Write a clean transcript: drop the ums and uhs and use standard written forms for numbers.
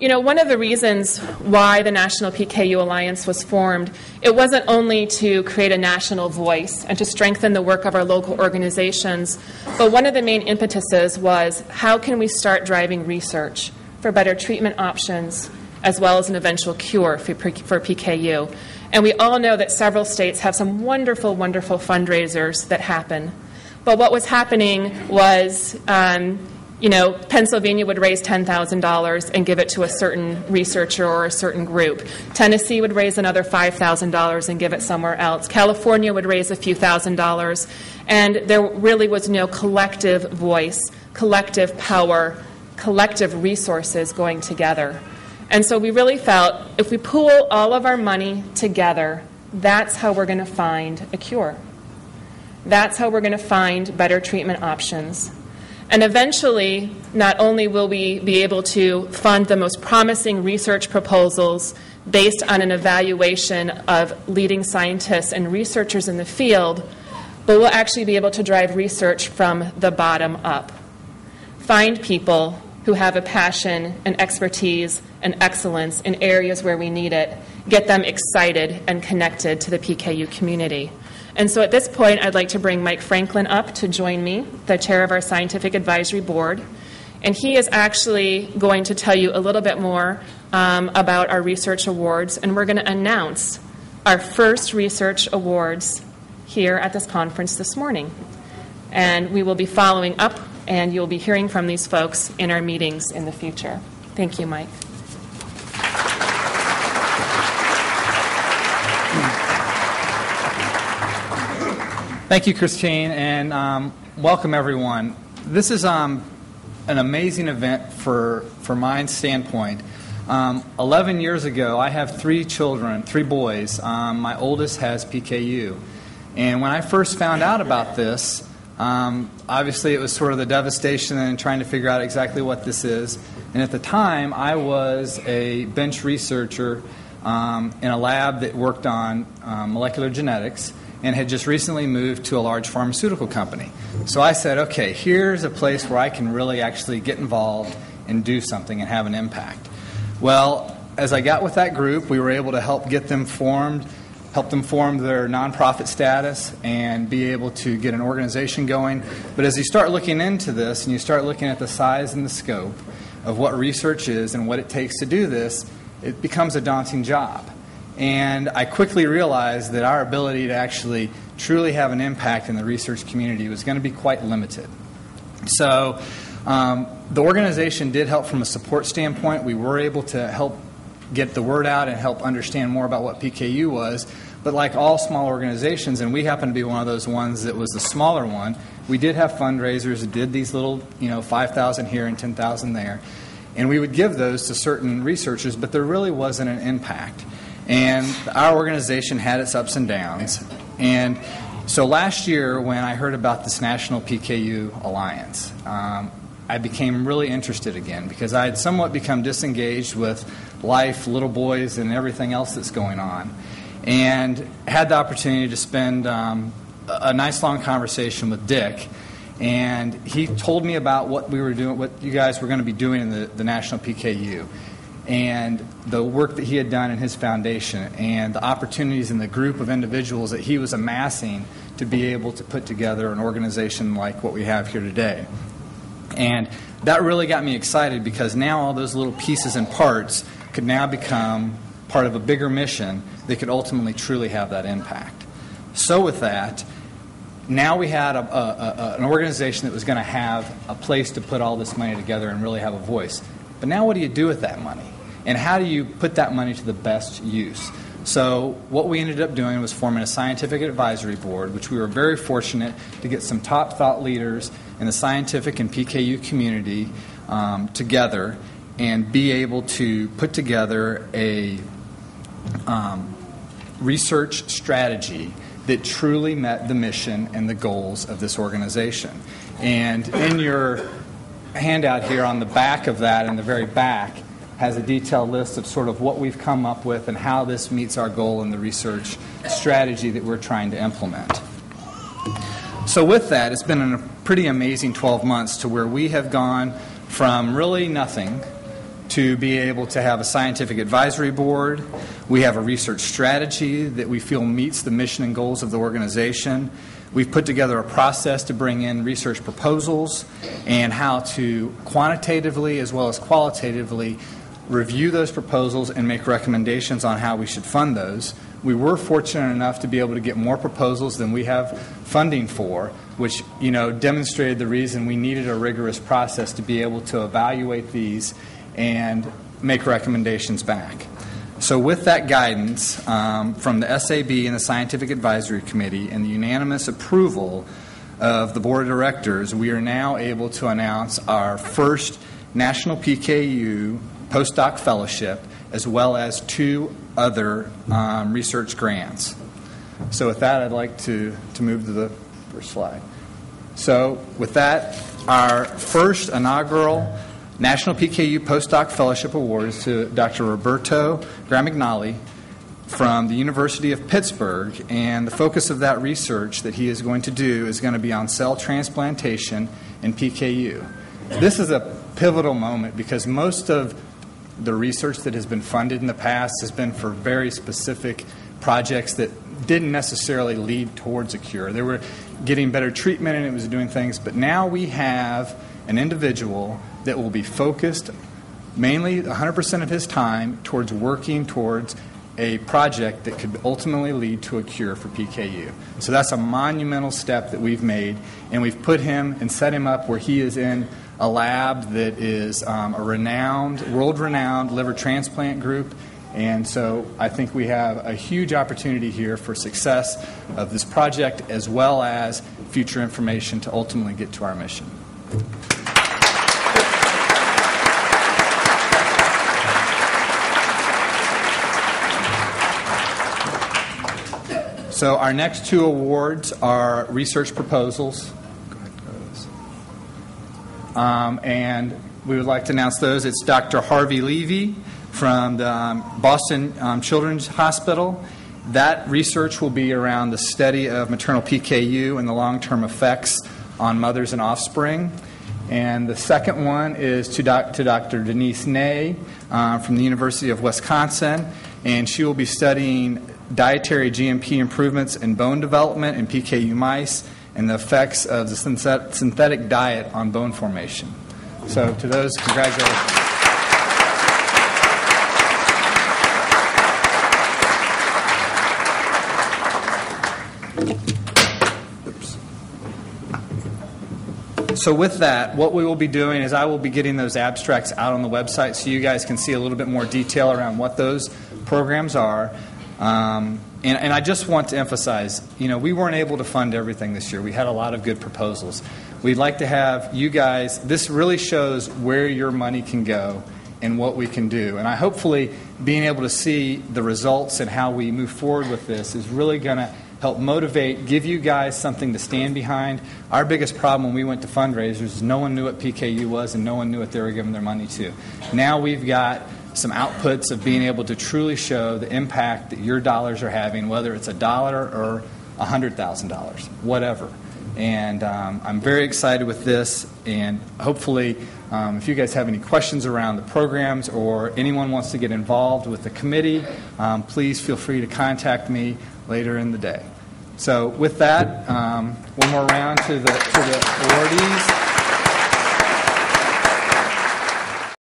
You know, one of the reasons why the National PKU Alliance was formed, it wasn't only to create a national voice and to strengthen the work of our local organizations, but one of the main impetuses was how can we start driving research for better treatment options as well as an eventual cure for PKU. And we all know that several states have some wonderful, wonderful fundraisers that happen. But what was happening was Pennsylvania would raise $10,000 and give it to a certain researcher or a certain group. Tennessee would raise another $5,000 and give it somewhere else. California would raise a few $1,000s. And there really was no collective voice, collective power, collective resources going together. And so we really felt if we pool all of our money together, that's how we're going to find a cure. That's how we're going to find better treatment options. And eventually, not only will we be able to fund the most promising research proposals based on an evaluation of leading scientists and researchers in the field, but we'll actually be able to drive research from the bottom up. Find people who have a passion and expertise and excellence in areas where we need it, get them excited and connected to the PKU community. And so at this point, I'd like to bring Mike Franklin up to join me, the chair of our Scientific Advisory Board. And he is actually going to tell you a little bit more about our research awards. And we're going to announce our first research awards here at this conference this morning. And we will be following up, and you'll be hearing from these folks in our meetings in the future. Thank you, Mike. Thank you, Christine, and welcome everyone. This is an amazing event for my standpoint. 11 years ago, I have 3 children, 3 boys. My oldest has PKU. And when I first found out about this, obviously it was sort of the devastation and trying to figure out exactly what this is. And at the time, I was a bench researcher in a lab that worked on molecular genetics, and had just recently moved to a large pharmaceutical company. So I said, okay, here's a place where I can really actually get involved and do something and have an impact. Well, as I got with that group, we were able to help them form their nonprofit status and be able to get an organization going. But as you start looking into this and you start looking at the size and the scope of what research is and what it takes to do this, it becomes a daunting job. And I quickly realized that our ability to actually truly have an impact in the research community was going to be quite limited. So the organization did help from a support standpoint. We were able to help get the word out and help understand more about what PKU was. But like all small organizations, and we happen to be one of those ones that was the smaller one, we did have fundraisers that did these little, $5,000 here and $10,000 there. And we would give those to certain researchers, but there really wasn't an impact. And our organization had its ups and downs. And so last year when I heard about this National PKU Alliance, I became really interested again because I had somewhat become disengaged with life, little boys, and everything else that's going on. And had the opportunity to spend a nice long conversation with Dick. And he told me about what we were doing, what you guys were going to be doing in the National PKU. And the work that he had done in his foundation and the opportunities in the group of individuals that he was amassing to be able to put together an organization like what we have here today. And that really got me excited because now all those little pieces and parts could now become part of a bigger mission that could ultimately truly have that impact. So with that, now we had an organization that was going to have a place to put all this money together and really have a voice. But now what do you do with that money? And how do you put that money to the best use? So what we ended up doing was forming a scientific advisory board, which we were very fortunate to get some top thought leaders in the scientific and PKU community together and be able to put together a research strategy that truly met the mission and the goals of this organization. And in your handout here on the back of that, in the very back, has a detailed list of sort of what we've come up with and how this meets our goal in the research strategy that we're trying to implement. So with that, it's been a pretty amazing 12 months to where we have gone from really nothing to be able to have a scientific advisory board. We have a research strategy that we feel meets the mission and goals of the organization. We've put together a process to bring in research proposals and how to quantitatively as well as qualitatively review those proposals and make recommendations on how we should fund those. We were fortunate enough to be able to get more proposals than we have funding for, which demonstrated the reason we needed a rigorous process to be able to evaluate these and make recommendations back. So with that guidance from the SAB and the Scientific Advisory Committee and the unanimous approval of the Board of Directors, we are now able to announce our first National PKU postdoc fellowship as well as 2 other research grants. So with that, I'd like to move to the first slide. So with that, our first inaugural National PKU Postdoc Fellowship Award is to Dr. Roberto Gramignali from the University of Pittsburgh, and the focus of that research that he is going to do is going to be on cell transplantation in PKU. This is a pivotal moment because most of the research that has been funded in the past has been for very specific projects that didn't necessarily lead towards a cure. They were getting better treatment and it was doing things, but now we have an individual that will be focused mainly 100% of his time towards working towards a project that could ultimately lead to a cure for PKU. So that's a monumental step that we've made, and we've put him and set him up where he is in a lab that is a world-renowned liver transplant group. And so I think we have a huge opportunity here for success of this project as well as future information to ultimately get to our mission. So our next 2 awards are research proposals. And we would like to announce those. It's Dr. Harvey Levy from the Boston Children's Hospital. That research will be around the study of maternal PKU and the long-term effects on mothers and offspring. And the second one is to Dr. Denise Ney from the University of Wisconsin, and she will be studying dietary GMP improvements in bone development in PKU mice and the effects of the synthetic diet on bone formation. So to those, congratulations. So with that, what we will be doing is I will be getting those abstracts out on the website so you guys can see a little bit more detail around what those programs are. And I just want to emphasize, we weren't able to fund everything this year. We had a lot of good proposals. We'd like to have you guys, this really shows where your money can go and what we can do. And hopefully being able to see the results and how we move forward with this is really going to help motivate, give you guys something to stand behind. Our biggest problem when we went to fundraisers is no one knew what PKU was and no one knew what they were giving their money to. Now we've got some outputs of being able to truly show the impact that your dollars are having, whether it's $1 or $100,000, whatever. And I'm very excited with this, and hopefully if you guys have any questions around the programs or anyone wants to get involved with the committee, please feel free to contact me later in the day. So with that, one more round to the awardees.